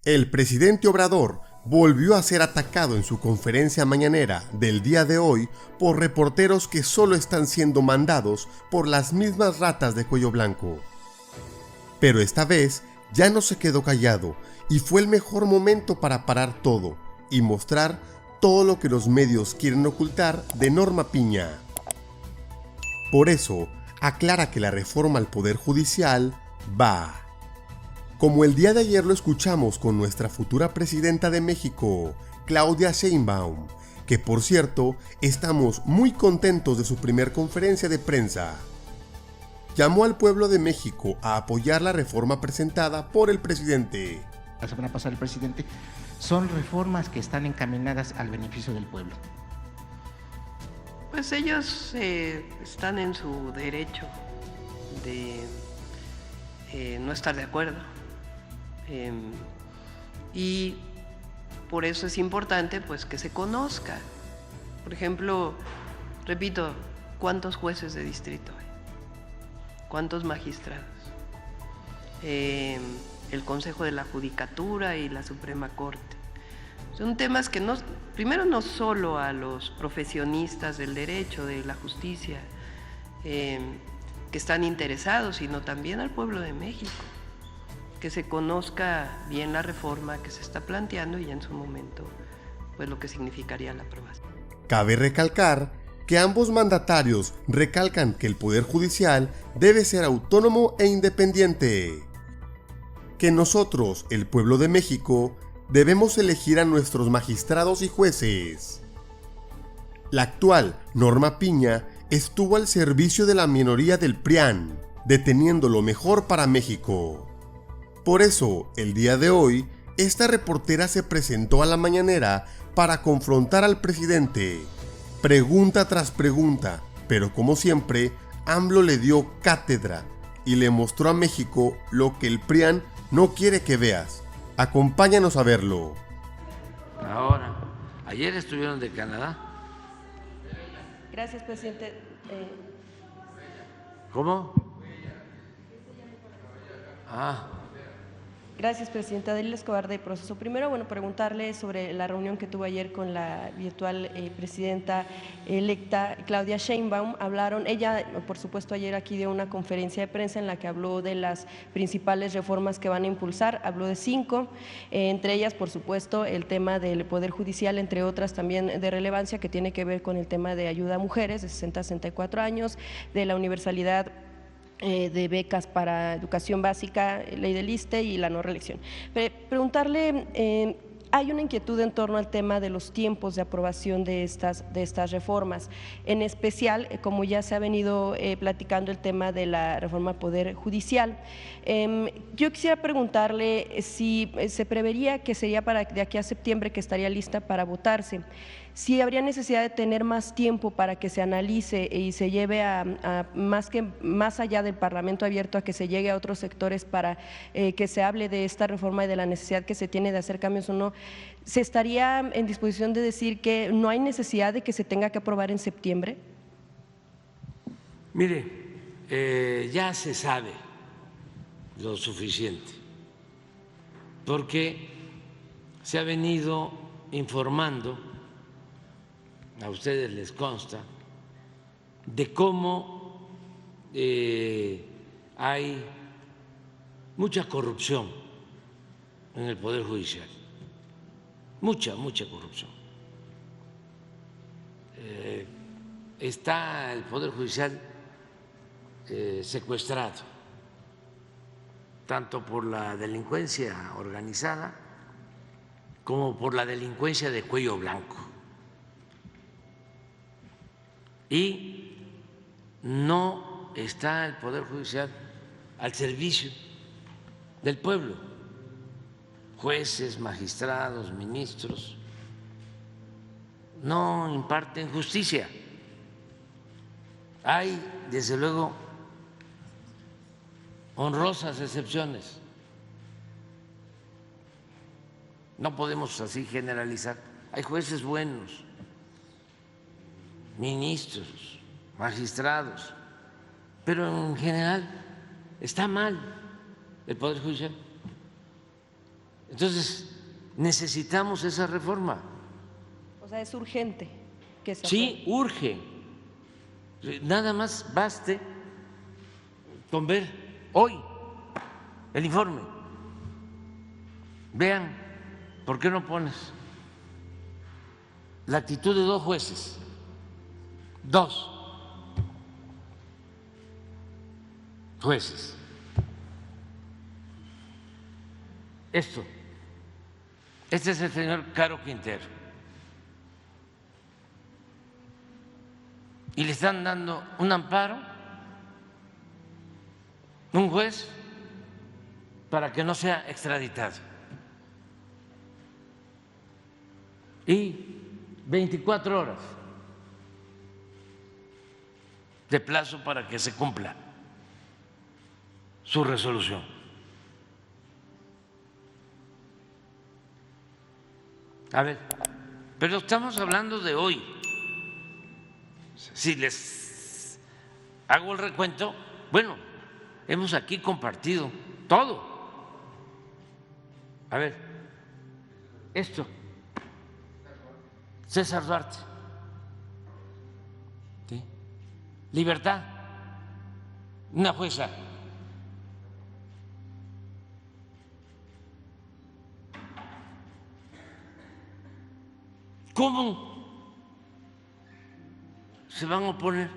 El presidente Obrador volvió a ser atacado en su conferencia mañanera del día de hoy por reporteros que solo están siendo mandados por las mismas ratas de cuello blanco. Pero esta vez ya no se quedó callado y fue el mejor momento para parar todo y mostrar todo lo que los medios quieren ocultar de Norma Piña. Por eso, aclara que la reforma al Poder Judicial va. Como el día de ayer lo escuchamos con nuestra futura presidenta de México, Claudia Sheinbaum, que por cierto, estamos muy contentos de su primer conferencia de prensa. Llamó al pueblo de México a apoyar la reforma presentada por el presidente. La semana pasada el presidente, son reformas que están encaminadas al beneficio del pueblo. Pues ellos están en su derecho de no estar de acuerdo. Y por eso es importante pues que se conozca. Por ejemplo, repito, ¿cuántos jueces de distrito hay? ¿Cuántos magistrados? El Consejo de la Judicatura y la Suprema Corte. Son temas que primero no solo a los profesionistas del derecho, de la justicia, que están interesados, sino también al pueblo de México. Que se conozca bien la reforma que se está planteando y en su momento, pues lo que significaría la aprobación. Cabe recalcar que ambos mandatarios recalcan que el Poder Judicial debe ser autónomo e independiente. Que nosotros, el pueblo de México, debemos elegir a nuestros magistrados y jueces. La actual Norma Piña estuvo al servicio de la minoría del PRIAN, deteniendo lo mejor para México. Por eso, el día de hoy, esta reportera se presentó a la mañanera para confrontar al presidente, pregunta tras pregunta, pero como siempre, AMLO le dio cátedra y le mostró a México lo que el PRIAN no quiere que veas. Acompáñanos a verlo. Ahora, ayer estuvieron de Canadá. Gracias, presidente. ¿Cómo? Gracias, presidenta. Adeliela Escobar de Proceso. Primero, preguntarle sobre la reunión que tuvo ayer con la virtual presidenta electa Claudia Sheinbaum. Ella, por supuesto, ayer aquí dio una conferencia de prensa en la que habló de las principales reformas que van a impulsar. Habló de 5, entre ellas, por supuesto, el tema del Poder Judicial, entre otras también de relevancia, que tiene que ver con el tema de ayuda a mujeres de 60 a 64 años, de la universalidad de becas para educación básica, ley del ISSSTE y la no reelección. Preguntarle, hay una inquietud en torno al tema de los tiempos de aprobación de estas reformas, en especial, como ya se ha venido platicando, el tema de la reforma al Poder Judicial. Yo quisiera preguntarle si se prevería que sería de aquí a septiembre que estaría lista para votarse. Si habría necesidad de tener más tiempo para que se analice y se lleve más allá del Parlamento abierto, a que se llegue a otros sectores para que se hable de esta reforma y de la necesidad que se tiene de hacer cambios o no, ¿se estaría en disposición de decir que no hay necesidad de que se tenga que aprobar en septiembre? Mire, ya se sabe lo suficiente, porque se ha venido informando, a ustedes les consta, de cómo hay mucha corrupción en el Poder Judicial, mucha corrupción. Está el Poder Judicial secuestrado, tanto por la delincuencia organizada como por la delincuencia de cuello blanco. Y no está el Poder Judicial al servicio del pueblo. Jueces, magistrados, ministros no imparten justicia. Hay, desde luego, honrosas excepciones. No podemos así generalizar. Hay jueces buenos, ministros, magistrados, pero en general está mal el Poder Judicial. Entonces, necesitamos esa reforma. O sea, es urgente que se Sí, urge. Nada más baste con ver hoy el informe. Vean, ¿por qué no pones la actitud de 2 jueces? 2 jueces. Este es el señor Caro Quintero. Y le están dando un amparo, un juez, para que no sea extraditado. Y 24 horas de plazo para que se cumpla su resolución. A ver, pero estamos hablando de hoy. Si les hago el recuento, bueno, hemos aquí compartido todo. A ver, esto, César Duarte, ¿sí? Libertad, una jueza. ¿Cómo se van a oponer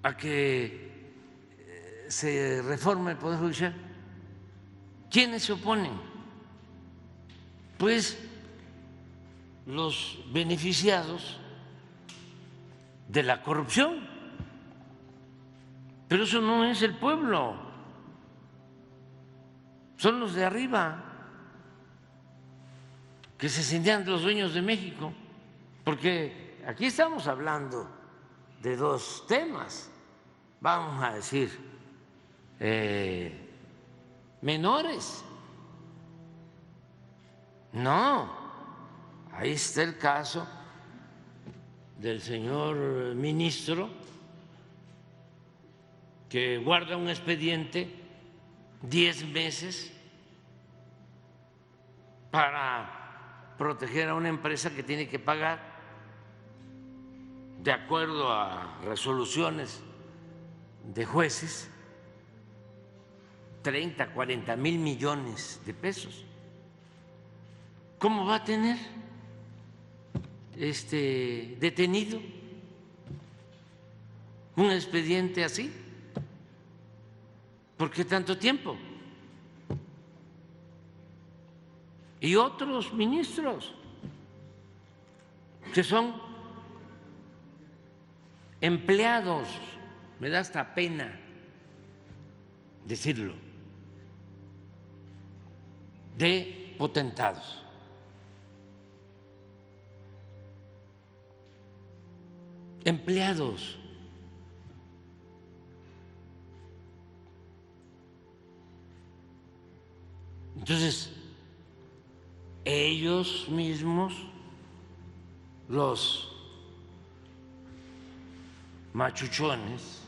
a que se reforme el Poder Judicial? ¿Quiénes se oponen? Pues los beneficiados de la corrupción. Pero eso no es el pueblo, son los de arriba, que se sentían los dueños de México, porque aquí estamos hablando de 2 temas, vamos a decir, menores. No, ahí está el caso del señor ministro que guarda un expediente 10 meses para proteger a una empresa que tiene que pagar de acuerdo a resoluciones de jueces 30, 40 mil millones de pesos. ¿Cómo va a tener detenido un expediente así? ¿Por qué tanto tiempo? Y otros ministros que son empleados, me da hasta pena decirlo, de potentados. Empleados. Entonces, ellos mismos, los machuchones,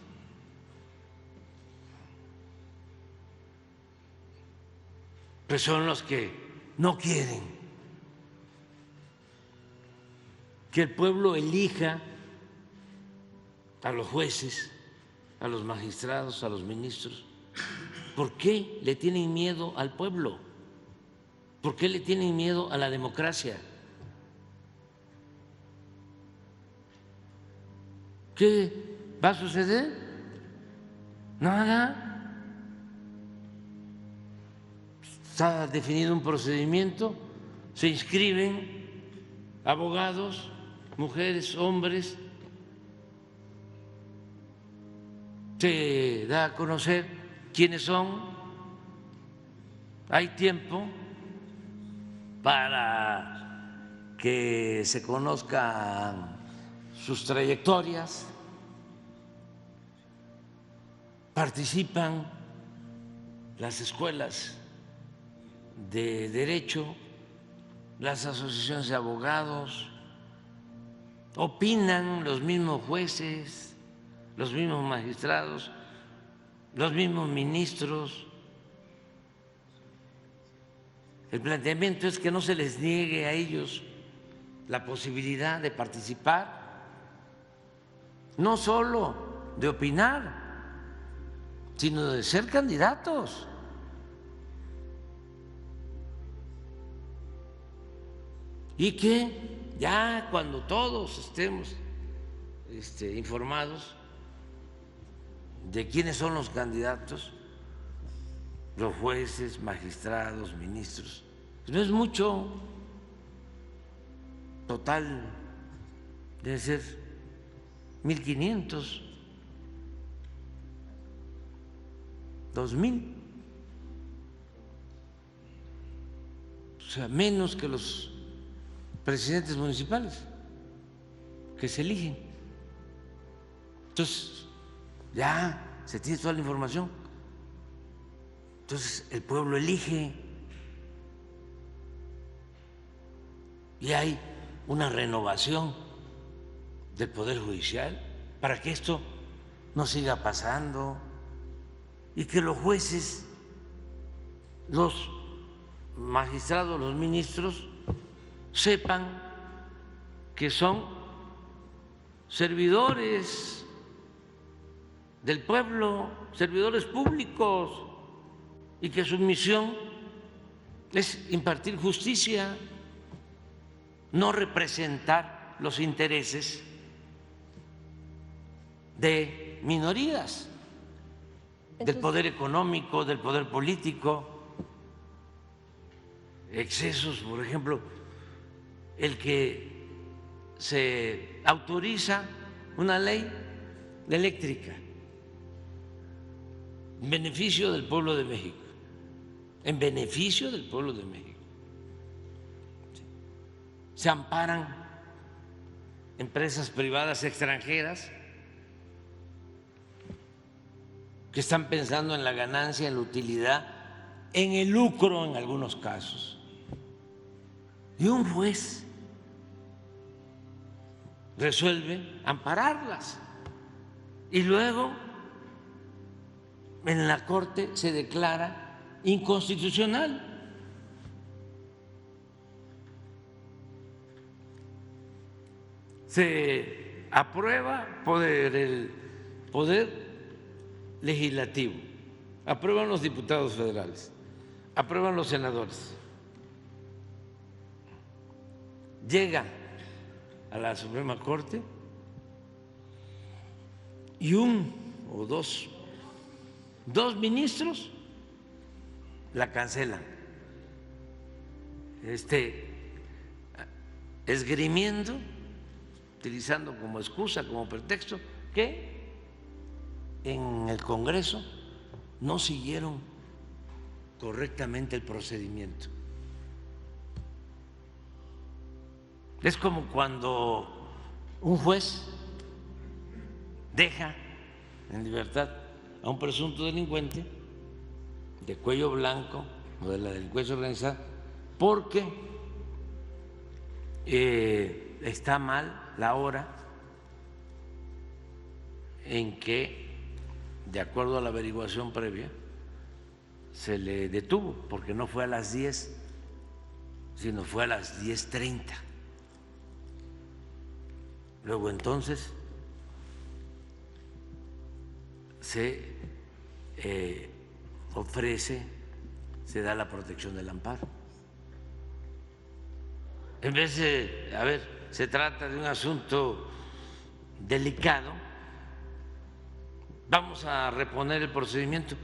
pues son los que no quieren que el pueblo elija a los jueces, a los magistrados, a los ministros. ¿Por qué le tienen miedo al pueblo? ¿Por qué le tienen miedo a la democracia? ¿Qué va a suceder? Nada. Está definido un procedimiento, se inscriben abogados, mujeres, hombres, se da a conocer quiénes son, hay tiempo para que se conozcan sus trayectorias, participan las escuelas de derecho, las asociaciones de abogados, opinan los mismos jueces, los mismos magistrados, los mismos ministros. El planteamiento es que no se les niegue a ellos la posibilidad de participar, no solo de opinar, sino de ser candidatos. Y que ya cuando todos estemos informados de quiénes son los candidatos, los jueces, magistrados, ministros, no es mucho, total debe ser 1,500, 2,000, o sea, menos que los presidentes municipales que se eligen. Entonces, ya se tiene toda la información. Entonces, el pueblo elige y hay una renovación del Poder Judicial para que esto no siga pasando y que los jueces, los magistrados, los ministros sepan que son servidores del pueblo, servidores públicos, y que su misión es impartir justicia, no representar los intereses de minorías, del poder económico, del poder político, excesos, por ejemplo, el que se autoriza una ley eléctrica en beneficio del pueblo de México, en beneficio del pueblo de México. Se amparan empresas privadas extranjeras que están pensando en la ganancia, en la utilidad, en el lucro en algunos casos. Y un juez resuelve ampararlas y luego en la Corte se declara inconstitucional. Se aprueba por el Poder Legislativo, aprueban los diputados federales, aprueban los senadores, llega a la Suprema Corte y un o dos ministros la cancelan, esgrimiendo, utilizando como excusa, como pretexto, que en el Congreso no siguieron correctamente el procedimiento. Es como cuando un juez deja en libertad a un presunto delincuente de cuello blanco o de la delincuencia organizada porque está mal la hora en que, de acuerdo a la averiguación previa, se le detuvo, porque no fue a las 10, sino fue a las 10:30. Luego entonces se ofrece, se da la protección del amparo. En vez de, se trata de un asunto delicado, vamos a reponer el procedimiento.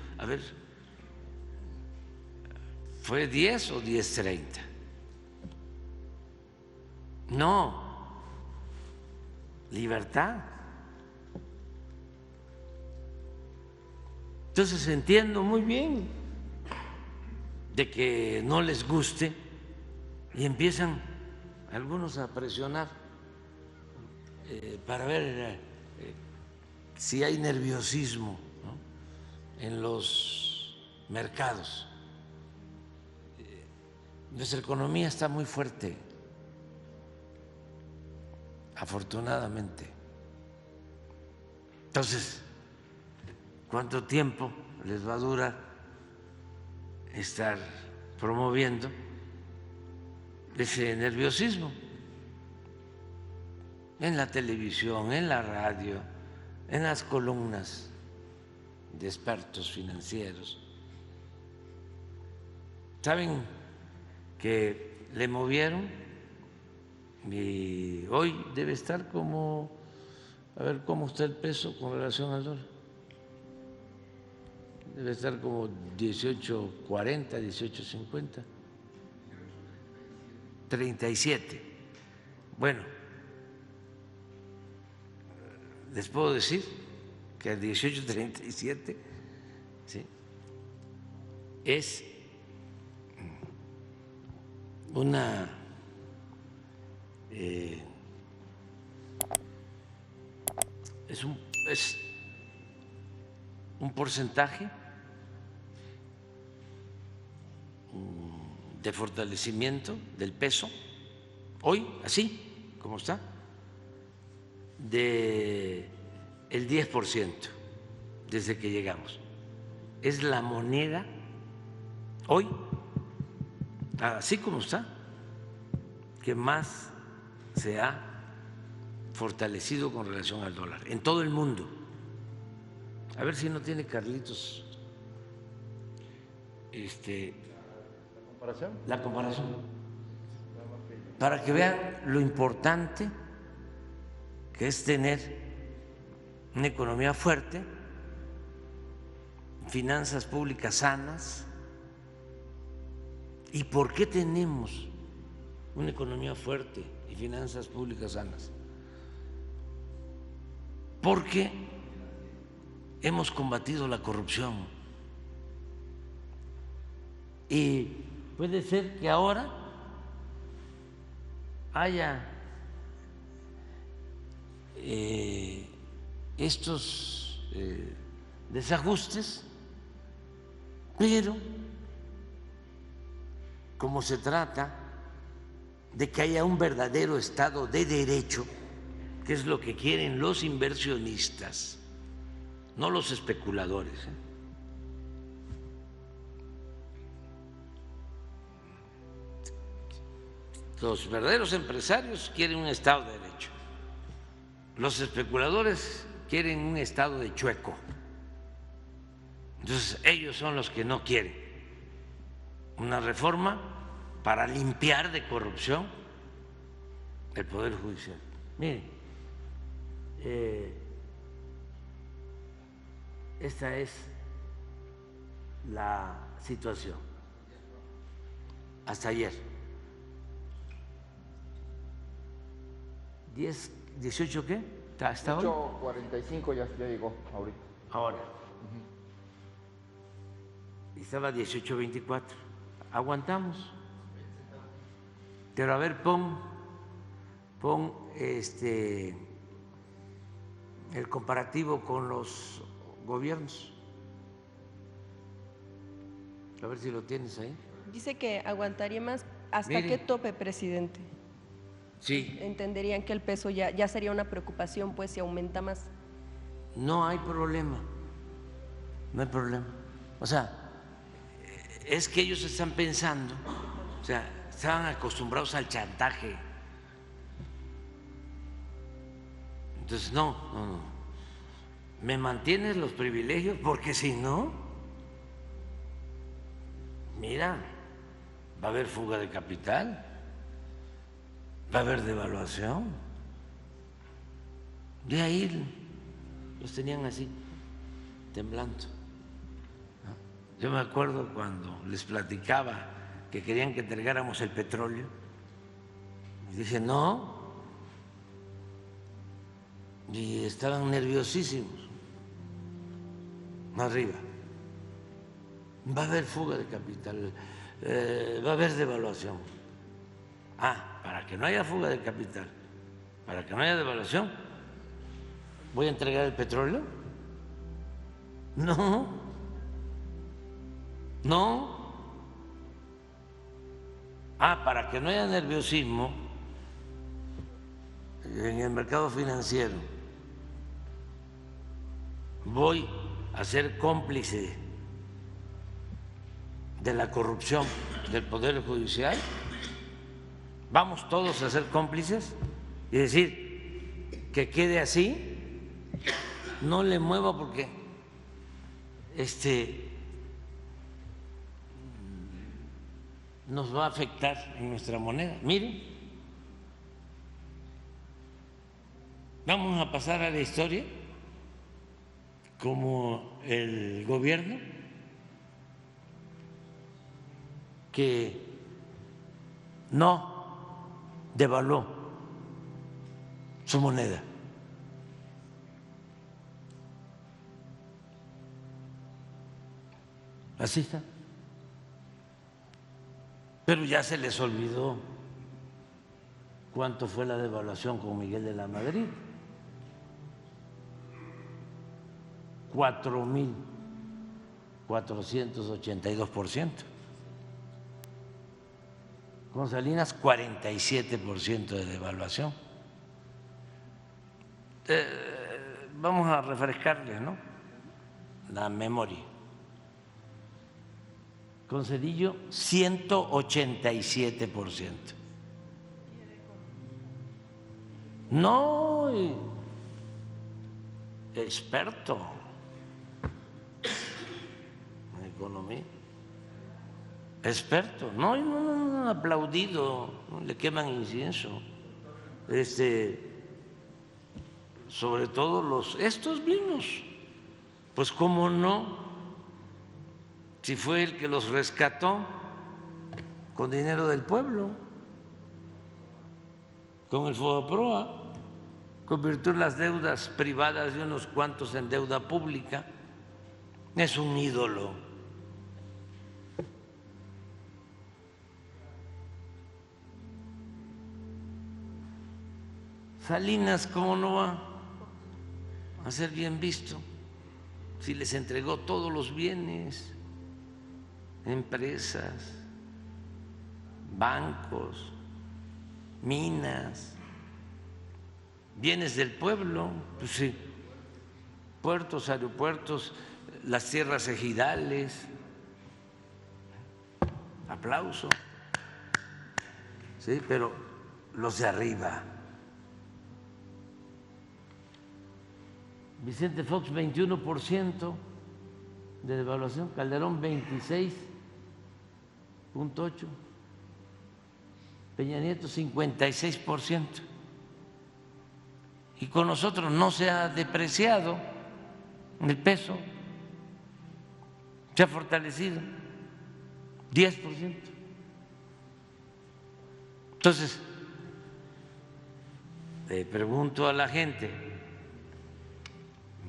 ¿Fue 10 o 10:30? No, libertad. Entonces entiendo muy bien de que no les guste y empiezan algunos a presionar para ver si hay nerviosismo, ¿no?, en los mercados. Nuestra economía está muy fuerte, afortunadamente, Entonces, ¿cuánto tiempo les va a durar estar promoviendo ese nerviosismo en la televisión, en la radio, en las columnas de expertos financieros? ¿Saben que le movieron? Y hoy debe estar como, a ver cómo está el peso con relación al dólar. Debe estar como 18.40, 18.50, 37. Bueno, les puedo decir que el 18.37, ¿sí?, es es un porcentaje de fortalecimiento del peso, hoy, así como está, del 10% desde que llegamos. Es la moneda hoy, así como está, que más se ha fortalecido con relación al dólar en todo el mundo. A ver si no tiene Carlitos la comparación, para que vean lo importante que es tener una economía fuerte, finanzas públicas sanas. ¿Y por qué tenemos una economía fuerte y finanzas públicas sanas? Porque hemos combatido la corrupción. Y puede ser que ahora haya estos desajustes, pero como se trata de que haya un verdadero Estado de Derecho, que es lo que quieren los inversionistas, no los especuladores, Los verdaderos empresarios quieren un Estado de Derecho, los especuladores quieren un Estado de chueco. Entonces ellos son los que no quieren una reforma para limpiar de corrupción el Poder Judicial. Miren, esta es la situación hasta ayer. 18 ¿qué? ¿Hasta hoy? 8.45 ya llegó ahorita. Ahora. Estaba 18.24. Aguantamos. Pero a ver, pon el comparativo con los gobiernos. A ver si lo tienes ahí. Dice que aguantaría más. ¿Hasta Mire. qué tope, presidente? Sí. Entenderían que el peso ya sería una preocupación, pues, si aumenta más. No hay problema. No hay problema. O sea, es que ellos están pensando, o sea, estaban acostumbrados al chantaje. Entonces, no. Me mantienes los privilegios porque si no, mira, va a haber fuga de capital, va a haber devaluación. De ahí los tenían así, temblando. Yo me acuerdo cuando les platicaba que querían que entregáramos el petróleo, y dije no, y estaban nerviosísimos. Arriba, va a haber fuga de capital, va a haber devaluación. Para que no haya fuga de capital, para que no haya devaluación, ¿voy a entregar el petróleo? No. Para que no haya nerviosismo en el mercado financiero voy a ser cómplice de la corrupción del Poder Judicial. Vamos todos a ser cómplices y decir que quede así, no le mueva porque nos va a afectar en nuestra moneda. Miren, vamos a pasar a la historia como el gobierno que no devaluó su moneda. Así está. Pero ya se les olvidó cuánto fue la devaluación con Miguel de la Madrid. 4.482%. Con Salinas, 47% de devaluación. Vamos a refrescarles, ¿no?, la memoria. Con Cedillo, 187%. No, experto en economía. Experto, no aplaudido, no le queman incienso. Sobre todo estos mismos, pues cómo no, si fue el que los rescató con dinero del pueblo, con el FOBAPROA, convirtió las deudas privadas de unos cuantos en deuda pública. Es un ídolo. Salinas, ¿cómo no va a ser bien visto si les entregó todos los bienes, empresas, bancos, minas, bienes del pueblo? Pues sí, puertos, aeropuertos, las tierras ejidales. Aplauso. Sí, pero los de arriba. Vicente Fox, 21% de devaluación. Calderón, 26.8%. Peña Nieto, 56%. Y con nosotros no se ha depreciado el peso, se ha fortalecido 10%. Entonces, le pregunto a la gente,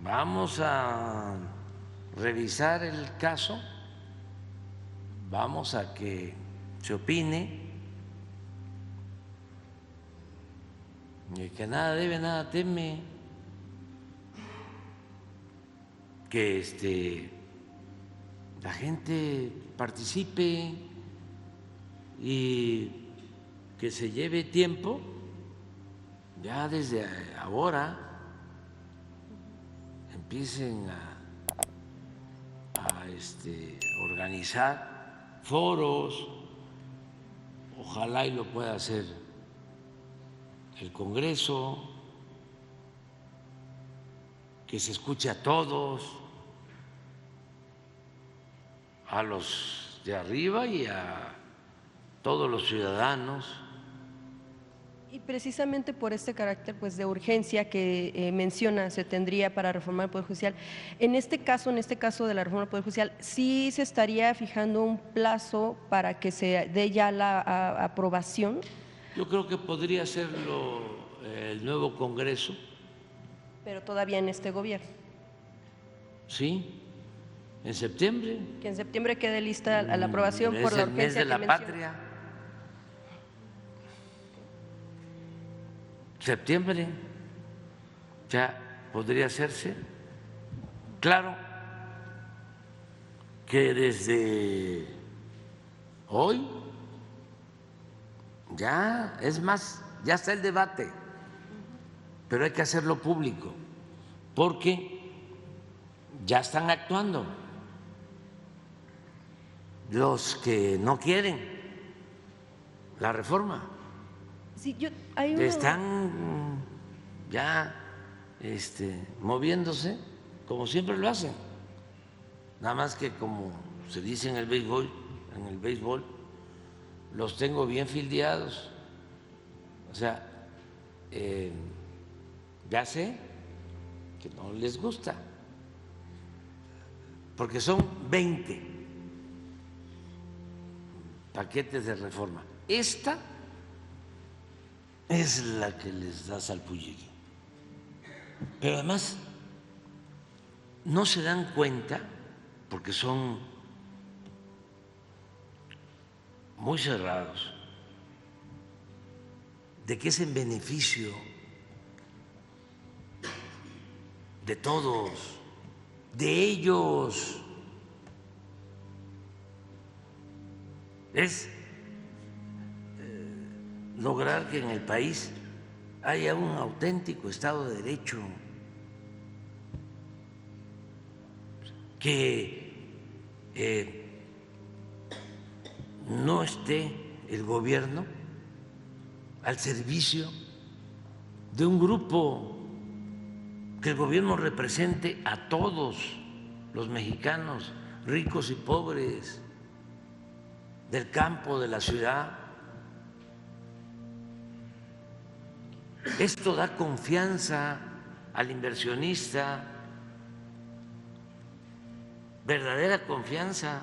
vamos a revisar el caso, vamos a que se opine, y que nada debe, nada teme, que la gente participe y que se lleve tiempo, ya desde ahora empiecen a organizar foros, ojalá y lo pueda hacer el Congreso, que se escuche a todos, a los de arriba y a todos los ciudadanos. Y precisamente por este carácter pues de urgencia que menciona se tendría para reformar el Poder Judicial, en este caso de la reforma del Poder Judicial, ¿sí se estaría fijando un plazo para que se dé ya la aprobación? Yo creo que podría hacerlo el nuevo Congreso. Pero todavía en este gobierno. Sí, en septiembre. Que en septiembre quede lista la aprobación por la urgencia. Es el mes de la patria. Septiembre ya podría hacerse. Claro que desde hoy ya, es más, ya está el debate, pero hay que hacerlo público, porque ya están actuando. Los que no quieren la reforma Sí, hay una... están ya moviéndose como siempre lo hacen. Nada más que, como se dice en el béisbol, los tengo bien fildeados. O sea, ya sé que no les gusta, porque son 20 paquetes de reforma. Esta es la que les da salpullido. Pero además no se dan cuenta, porque son muy cerrados, de que es en beneficio de todos, de ellos. Es lograr que en el país haya un auténtico Estado de Derecho, que no esté el gobierno al servicio de un grupo, que el gobierno represente a todos los mexicanos, ricos y pobres, del campo, de la ciudad. Esto da confianza al inversionista, verdadera confianza.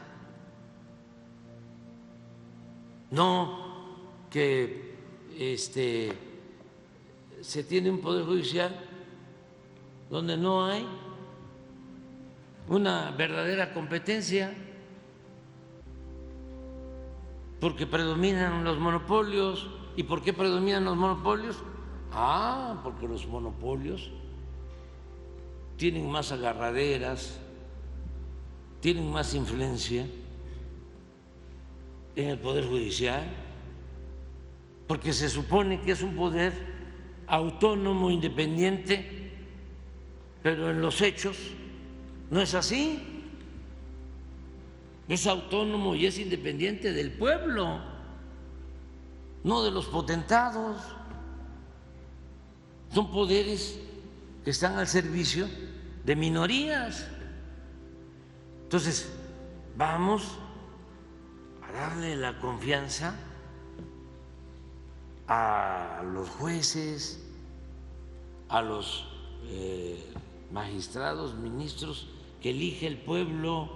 No que se tiene un poder judicial donde no hay una verdadera competencia, porque predominan los monopolios. ¿Y por qué predominan los monopolios? Porque los monopolios tienen más agarraderas, tienen más influencia en el Poder Judicial, porque se supone que es un poder autónomo, independiente, pero en los hechos no es así. Es autónomo y es independiente del pueblo, no de los potentados. Son poderes que están al servicio de minorías. Entonces, vamos a darle la confianza a los jueces, a los magistrados, ministros que elige el pueblo.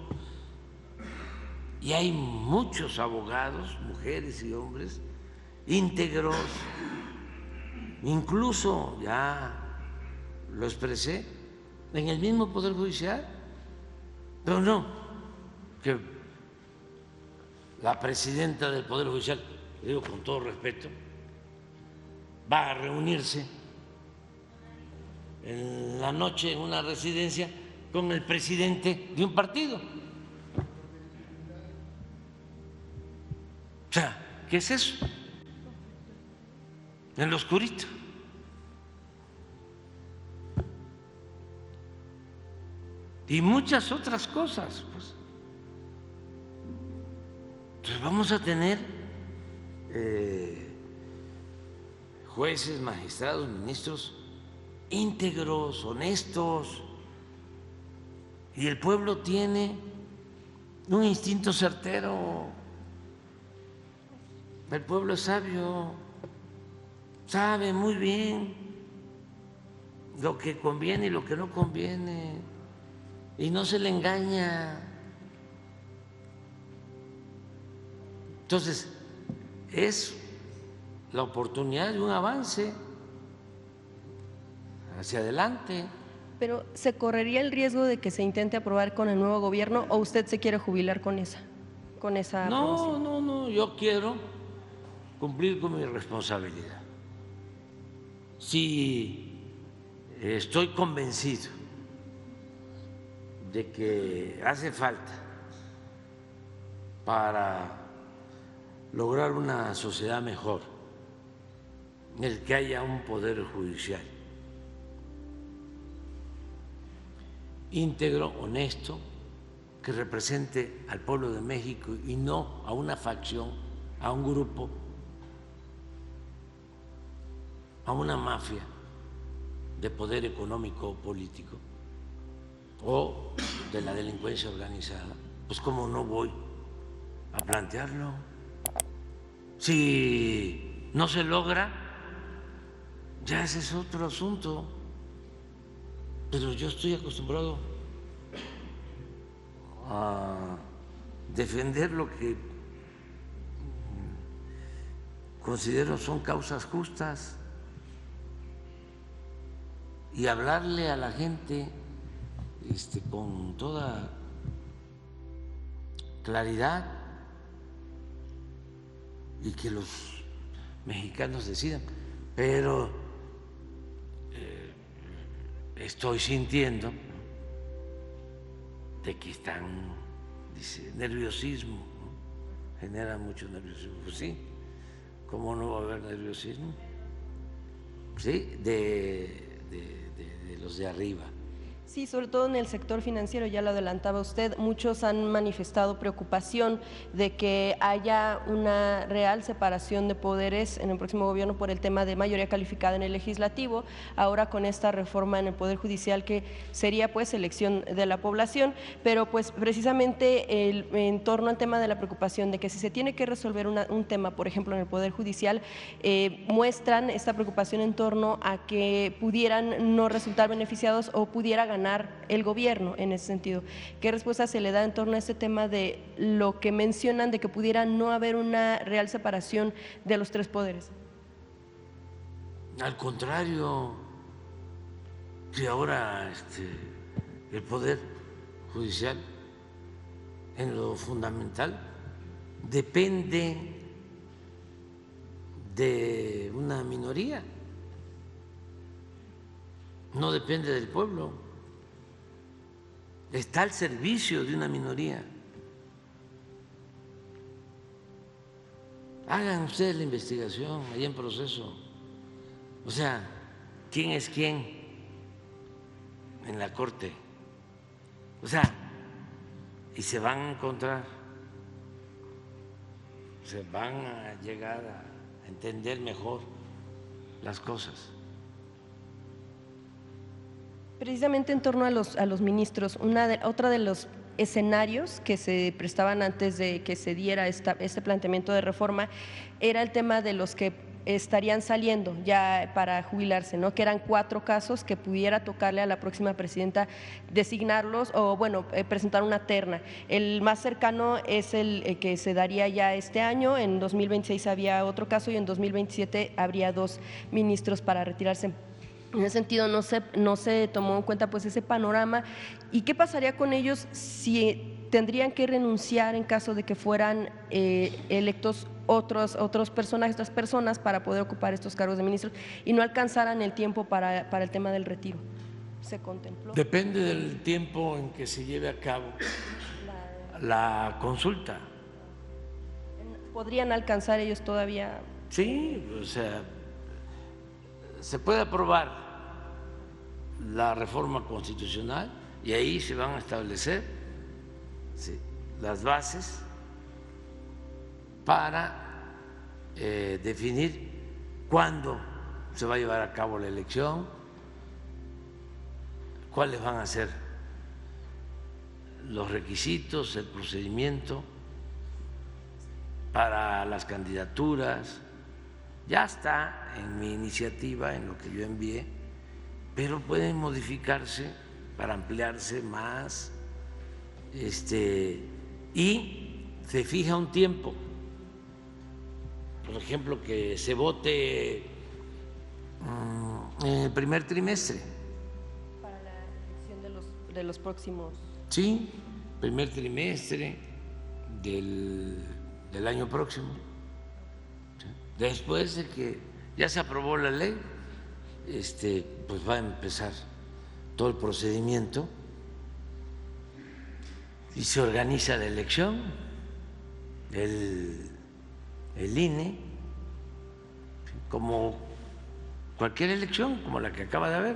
Y hay muchos abogados, mujeres y hombres, íntegros. Incluso, ya lo expresé, en el mismo Poder Judicial. Pero no, que la presidenta del Poder Judicial, lo digo con todo respeto, va a reunirse en la noche en una residencia con el presidente de un partido. O sea, ¿qué es eso? En lo oscurito. Y muchas otras cosas, pues. Entonces vamos a tener jueces, magistrados, ministros íntegros, honestos, y el pueblo tiene un instinto certero. El pueblo es sabio, sabe muy bien lo que conviene y lo que no conviene, y no se le engaña. Entonces, es la oportunidad de un avance hacia adelante. Pero ¿se correría el riesgo de que se intente aprobar con el nuevo gobierno o usted se quiere jubilar con esa aprobación? No, yo quiero cumplir con mi responsabilidad. Si estoy convencido de que hace falta para lograr una sociedad mejor, en el que haya un poder judicial íntegro, honesto, que represente al pueblo de México y no a una facción, a un grupo, a una mafia de poder económico o político o de la delincuencia organizada. Pues cómo no voy a plantearlo. Si no se logra, ya ese es otro asunto. Pero yo estoy acostumbrado a defender lo que considero son causas justas y hablarle a la gente con toda claridad y que los mexicanos decidan. Pero estoy sintiendo de que están, dice, nerviosismo, ¿no? Genera mucho nerviosismo. Pues sí, ¿cómo no va a haber nerviosismo? Sí, de los de arriba. Sí, sobre todo en el sector financiero, ya lo adelantaba usted, muchos han manifestado preocupación de que haya una real separación de poderes en el próximo gobierno por el tema de mayoría calificada en el legislativo, ahora con esta reforma en el Poder Judicial que sería pues elección de la población, pero pues precisamente en torno al tema de la preocupación de que si se tiene que resolver un tema, por ejemplo en el Poder Judicial, muestran esta preocupación en torno a que pudieran no resultar beneficiados o pudiera ganar el gobierno en ese sentido. ¿Qué respuesta se le da en torno a este tema de lo que mencionan de que pudiera no haber una real separación de los tres poderes? Al contrario, que ahora el Poder Judicial en lo fundamental depende de una minoría, no depende del pueblo. Está al servicio de una minoría. Hagan ustedes la investigación ahí en proceso. O sea, ¿quién es quién en la Corte? O sea, y se van a encontrar, se van a llegar a entender mejor las cosas. Precisamente en torno a los ministros, otra de los escenarios que se prestaban antes de que se diera este planteamiento de reforma era el tema de los que estarían saliendo ya para jubilarse, ¿no? Que eran 4 casos que pudiera tocarle a la próxima presidenta designarlos o, bueno, presentar una terna. El más cercano es el que se daría ya este año, en 2026 había otro caso y en 2027 habría 2 ministros para retirarse. En ese sentido no se tomó en cuenta pues ese panorama. ¿Y qué pasaría con ellos si tendrían que renunciar en caso de que fueran electos otros personajes, otras personas para poder ocupar estos cargos de ministros y no alcanzaran el tiempo para el tema del retiro? ¿Se contempló? Depende del tiempo en que se lleve a cabo la consulta. ¿Podrían alcanzar ellos todavía? Sí, o sea, se puede aprobar la reforma constitucional y ahí se van a establecer las bases para definir cuándo se va a llevar a cabo la elección, cuáles van a ser los requisitos, el procedimiento para las candidaturas. Ya está en mi iniciativa, en lo que yo envié, pero pueden modificarse para ampliarse más, y se fija un tiempo. Por ejemplo, que se vote en el primer trimestre. Para la elección de los próximos. Sí, primer trimestre del año próximo. Después de que ya se aprobó la ley, pues va a empezar todo el procedimiento y se organiza la elección, el INE, como cualquier elección, como la que acaba de haber.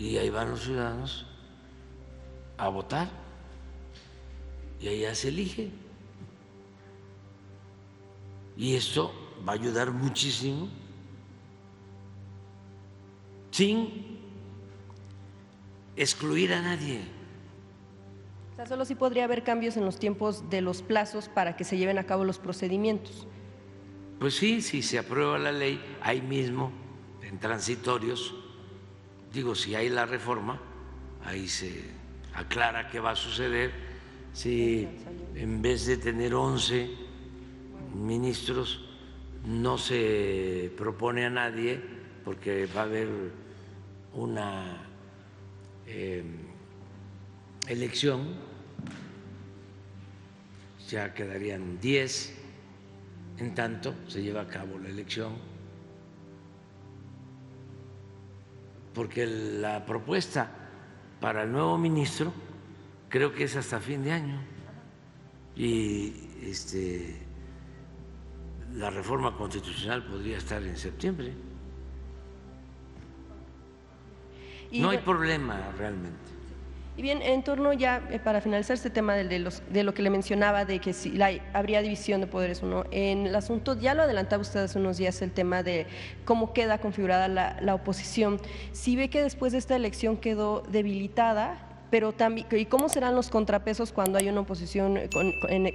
y ahí van los ciudadanos a votar y ahí ya se elige. Y esto va a ayudar muchísimo sin excluir a nadie. O sea, solo sí podría haber cambios en los tiempos de los plazos para que se lleven a cabo los procedimientos. Pues sí, si se aprueba la ley, ahí mismo, en transitorios, digo, si hay la reforma, ahí se aclara qué va a suceder si en vez de tener 11 ministros no se propone a nadie, porque va a haber una elección, ya quedarían 10, en tanto se lleva a cabo la elección, porque la propuesta para el nuevo ministro creo que es hasta fin de año y la reforma constitucional podría estar en septiembre. No hay problema realmente. Y bien, en torno ya, para finalizar este tema de lo que le mencionaba, de que si habría división de poderes o no, en el asunto, ya lo adelantaba usted hace unos días, el tema de cómo queda configurada la oposición. Si ve que después de esta elección quedó debilitada, pero también, y cómo serán los contrapesos cuando hay una oposición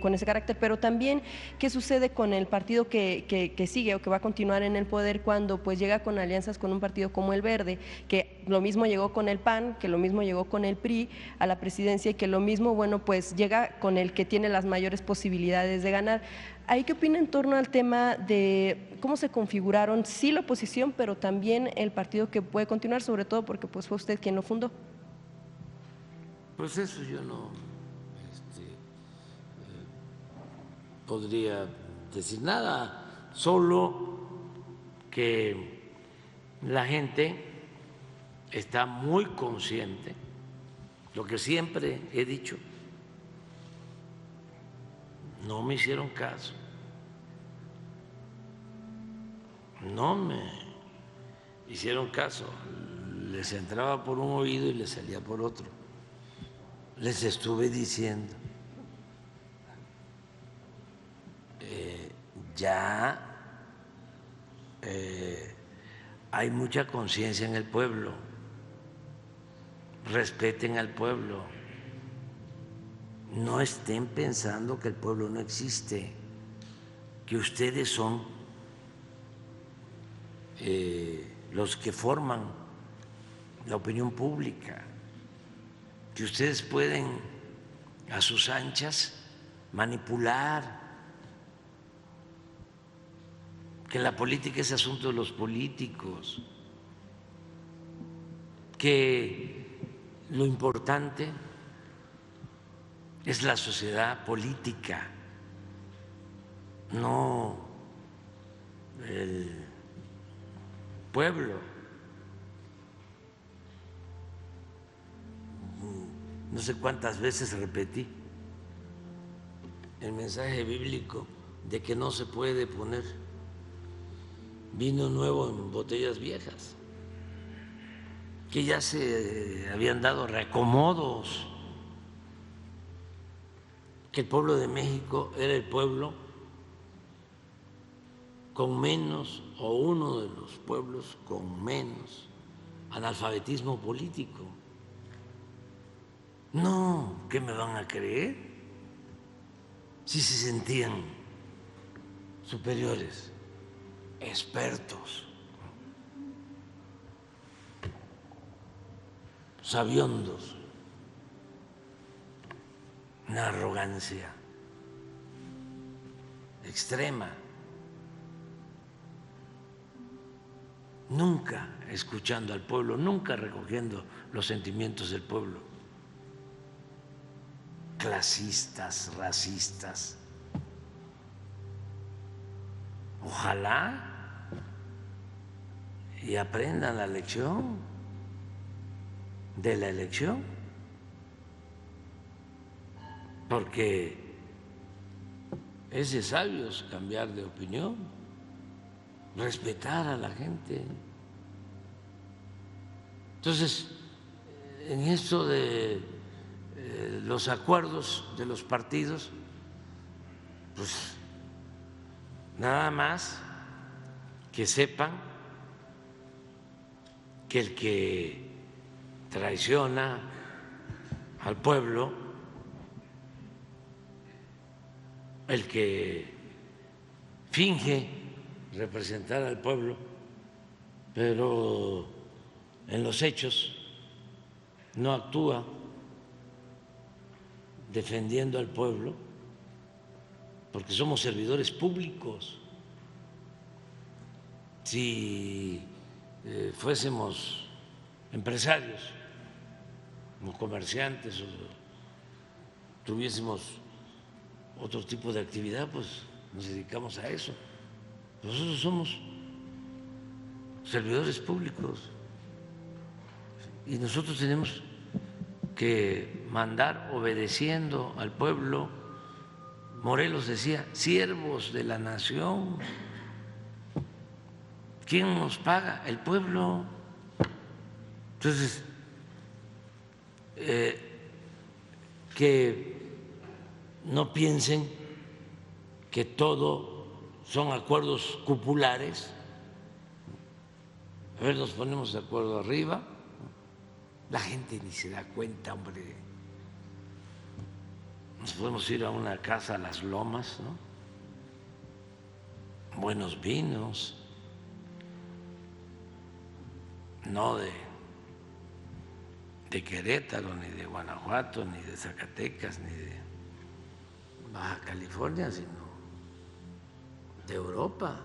con ese carácter, pero también qué sucede con el partido que sigue o que va a continuar en el poder cuando pues llega con alianzas con un partido como el Verde, que lo mismo llegó con el PAN, que lo mismo llegó con el PRI a la presidencia y que lo mismo, bueno, pues llega con el que tiene las mayores posibilidades de ganar. ¿Ahí qué opina en torno al tema de cómo se configuraron, sí la oposición, pero también el partido que puede continuar, sobre todo porque pues fue usted quien lo fundó? Pues eso yo no podría decir nada, solo que la gente está muy consciente, lo que siempre he dicho, no me hicieron caso, no me hicieron caso, les entraba por un oído y les salía por otro. Les estuve diciendo, ya hay mucha conciencia en el pueblo, respeten al pueblo, no estén pensando que el pueblo no existe, que ustedes son los que forman la opinión pública, que ustedes pueden a sus anchas manipular, que la política es asunto de los políticos, que lo importante es la sociedad política, no el pueblo. No sé cuántas veces repetí el mensaje bíblico de que no se puede poner vino nuevo en botellas viejas, que ya se habían dado reacomodos, que el pueblo de México era el pueblo con menos, o uno de los pueblos con menos analfabetismo político. No, ¿qué me van a creer? Si se sentían superiores, expertos, sabiondos, una arrogancia extrema, nunca escuchando al pueblo, nunca recogiendo los sentimientos del pueblo. Clasistas, racistas. Ojalá y aprendan la lección de la elección, porque es de sabios cambiar de opinión, respetar a la gente. Entonces, en esto de los acuerdos de los partidos, pues nada más que sepan que el que traiciona al pueblo, el que finge representar al pueblo, pero en los hechos no actúa defendiendo al pueblo, porque somos servidores públicos. Si fuésemos empresarios o comerciantes o tuviésemos otro tipo de actividad, pues nos dedicamos a eso. Nosotros somos servidores públicos y nosotros tenemos que mandar obedeciendo al pueblo. Morelos decía, siervos de la nación. ¿Quién nos paga? El pueblo. Entonces, que no piensen que todo son acuerdos cupulares. A ver, nos ponemos de acuerdo arriba. La gente ni se da cuenta, hombre. Nos podemos ir a una casa a Las Lomas, ¿no? Buenos vinos, no de Querétaro, ni de Guanajuato, ni de Zacatecas, ni de Baja California, sino de Europa.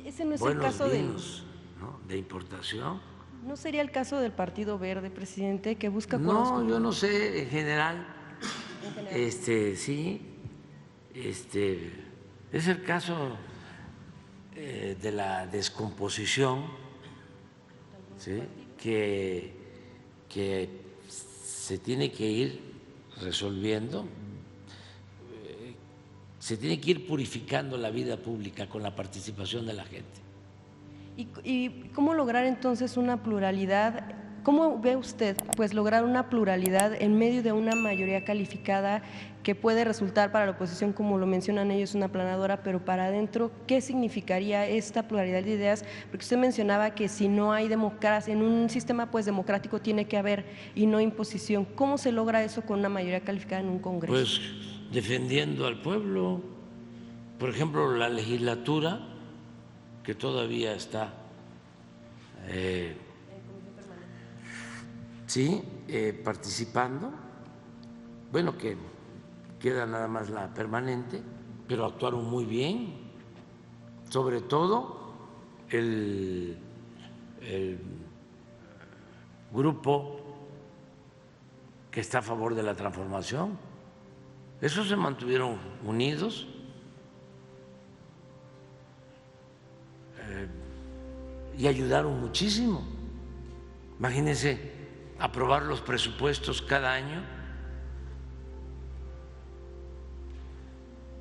Ese no es buenos el caso vinos, ¿no? De importación. ¿No sería el caso del Partido Verde, presidente, que busca acuerdos No, con... yo no sé, en general, sí, es el caso de la descomposición, ¿sí? que se tiene que ir resolviendo, se tiene que ir purificando la vida pública con la participación de la gente. ¿Y cómo lograr entonces una pluralidad? ¿Cómo ve usted pues lograr una pluralidad en medio de una mayoría calificada que puede resultar para la oposición, como lo mencionan ellos, una aplanadora, pero para adentro, ¿qué significaría esta pluralidad de ideas? Porque usted mencionaba que si no hay democracia, en un sistema pues democrático tiene que haber y no imposición. ¿Cómo se logra eso con una mayoría calificada en un Congreso? Pues defendiendo al pueblo. Por ejemplo, la legislatura, que todavía está participando, bueno, que queda nada más la permanente, pero actuaron muy bien, sobre todo el grupo que está a favor de la transformación. Esos se mantuvieron unidos. Y ayudaron muchísimo. Imagínense aprobar los presupuestos cada año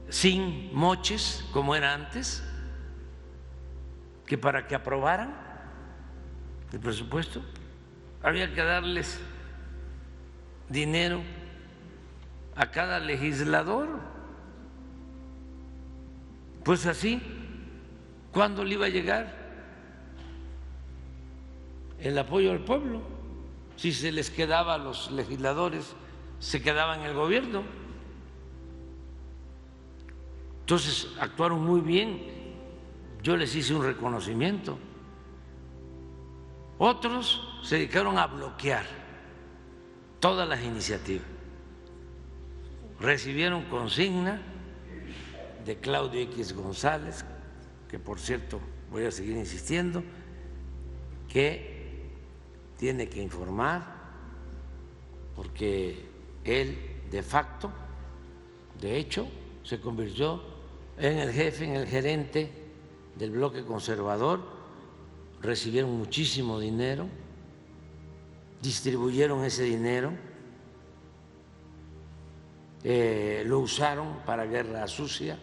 sin moches como era antes, que para que aprobaran el presupuesto había que darles dinero a cada legislador. Pues así, ¿cuándo le iba a llegar el apoyo al pueblo? Si se les quedaba a los legisladores, se quedaba en el gobierno. Entonces actuaron muy bien, yo les hice un reconocimiento. Otros se dedicaron a bloquear todas las iniciativas. Recibieron consigna de Claudio X González, que por cierto voy a seguir insistiendo, que tiene que informar, porque él de facto, de hecho, se convirtió en el jefe, en el gerente del bloque conservador. Recibieron muchísimo dinero, distribuyeron ese dinero, lo usaron para guerra sucia,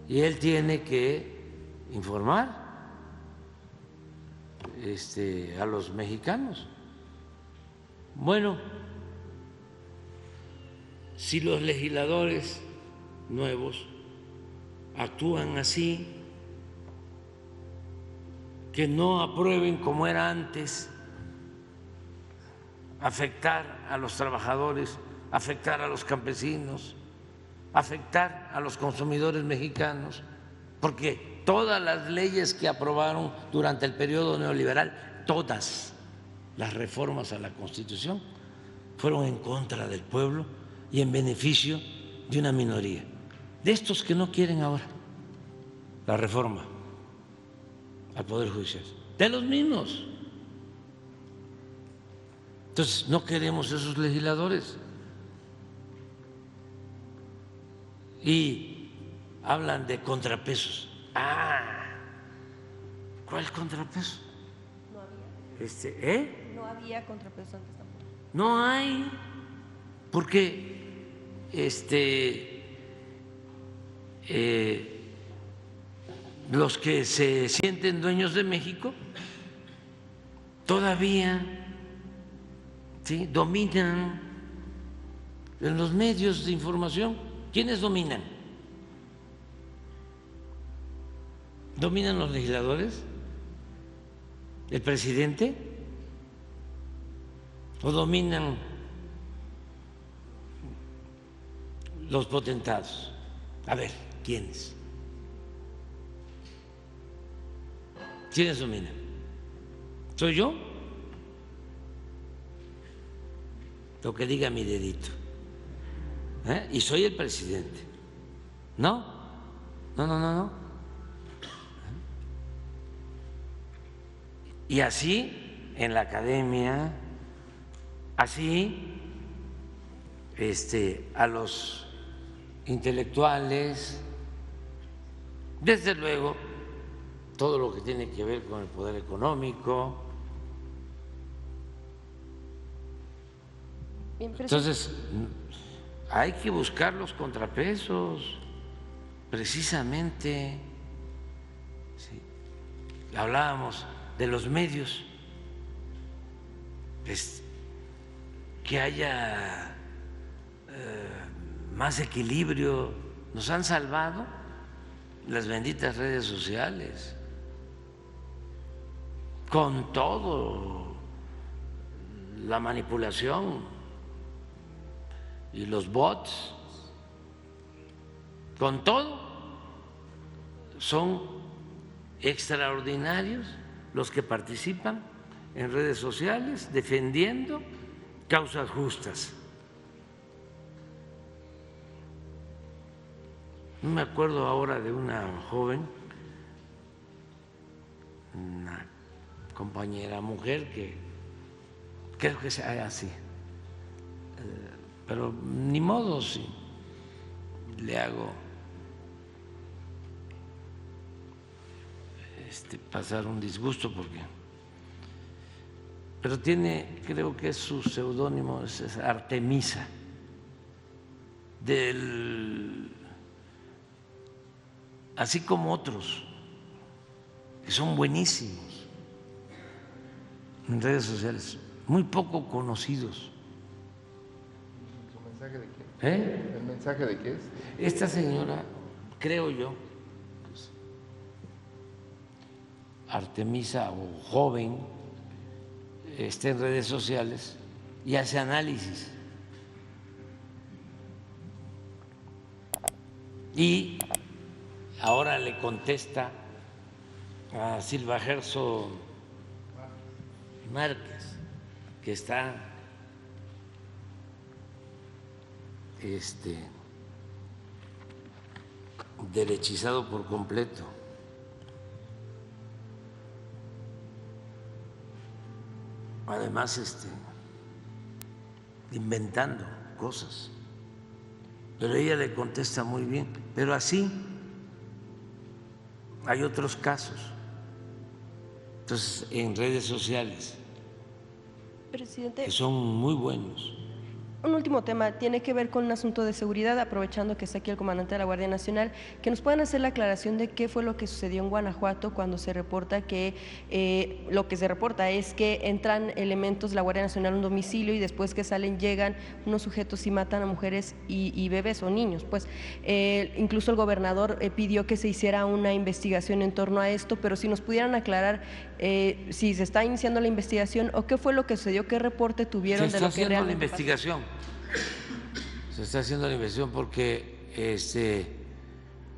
y él tiene que informar. a los mexicanos. Bueno, si los legisladores nuevos actúan así, que no aprueben como era antes, afectar a los trabajadores, afectar a los campesinos, afectar a los consumidores mexicanos, porque todas las leyes que aprobaron durante el periodo neoliberal, todas las reformas a la Constitución, fueron en contra del pueblo y en beneficio de una minoría, de estos que no quieren ahora la reforma al Poder Judicial, de los mismos. Entonces, no queremos esos legisladores. Y hablan de contrapesos. ¿Cuál contrapeso? No había. No había contrapesos antes tampoco. No hay, porque los que se sienten dueños de México todavía dominan en los medios de información. ¿Quiénes dominan? ¿Dominan los legisladores? ¿El presidente? ¿O dominan los potentados? A ver, ¿quiénes? ¿Quiénes dominan? ¿Soy yo? Lo que diga mi dedito. Y soy el presidente. No. Y así en la academia, así a los intelectuales, desde luego todo lo que tiene que ver con el poder económico. Entonces, hay que buscar los contrapesos, precisamente. Sí. Hablábamos de los medios, que haya más equilibrio. Nos han salvado las benditas redes sociales, con todo, la manipulación y los bots, con todo, son extraordinarios los que participan en redes sociales defendiendo causas justas. No me acuerdo ahora de una joven, una compañera mujer que creo que sea así, pero ni modo si le hago pasar un disgusto, pero tiene, creo que su seudónimo es Artemisa, así como otros que son buenísimos en redes sociales, muy poco conocidos. ¿El mensaje de quién? ¿El mensaje de qué es? Esta señora, creo yo, Artemisa, o joven, está en redes sociales y hace análisis. Y ahora le contesta a Silva Gerso Márquez, que está derechizado por completo. Además, inventando cosas. Pero ella le contesta muy bien. Pero así hay otros casos. Entonces, en redes sociales, Presidente, que son muy buenos. Un último tema tiene que ver con un asunto de seguridad, aprovechando que está aquí el comandante de la Guardia Nacional, que nos puedan hacer la aclaración de qué fue lo que sucedió en Guanajuato cuando se reporta que lo que se reporta es que entran elementos de la Guardia Nacional a un domicilio y después que salen llegan unos sujetos y matan a mujeres y bebés o niños. Pues incluso el gobernador pidió que se hiciera una investigación en torno a esto, pero si nos pudieran aclarar si se está iniciando la investigación o qué fue lo que sucedió, qué reporte tuvieron de lo que realmente pasó. Se está haciendo la investigación porque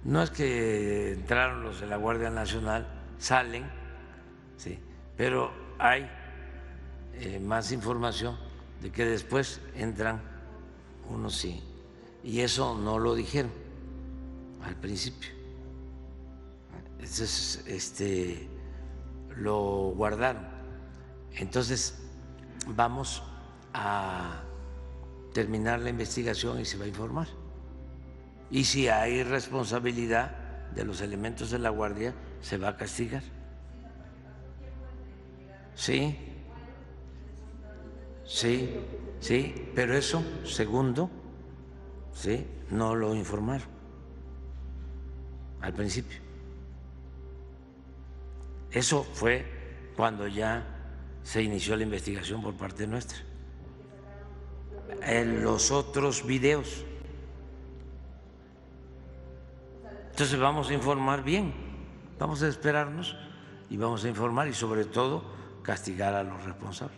no es que entraron los de la Guardia Nacional, salen, sí, pero hay más información de que después entran unos sí, y eso no lo dijeron al principio. Entonces, lo guardaron. Entonces, vamos a terminar la investigación y se va a informar. Y si hay responsabilidad de los elementos de la Guardia, se va a castigar. Sí, pero eso, segundo, sí, no lo informaron al principio. Eso fue cuando ya se inició la investigación por parte nuestra. En los otros videos. Entonces vamos a informar bien, vamos a esperarnos y vamos a informar y sobre todo castigar a los responsables.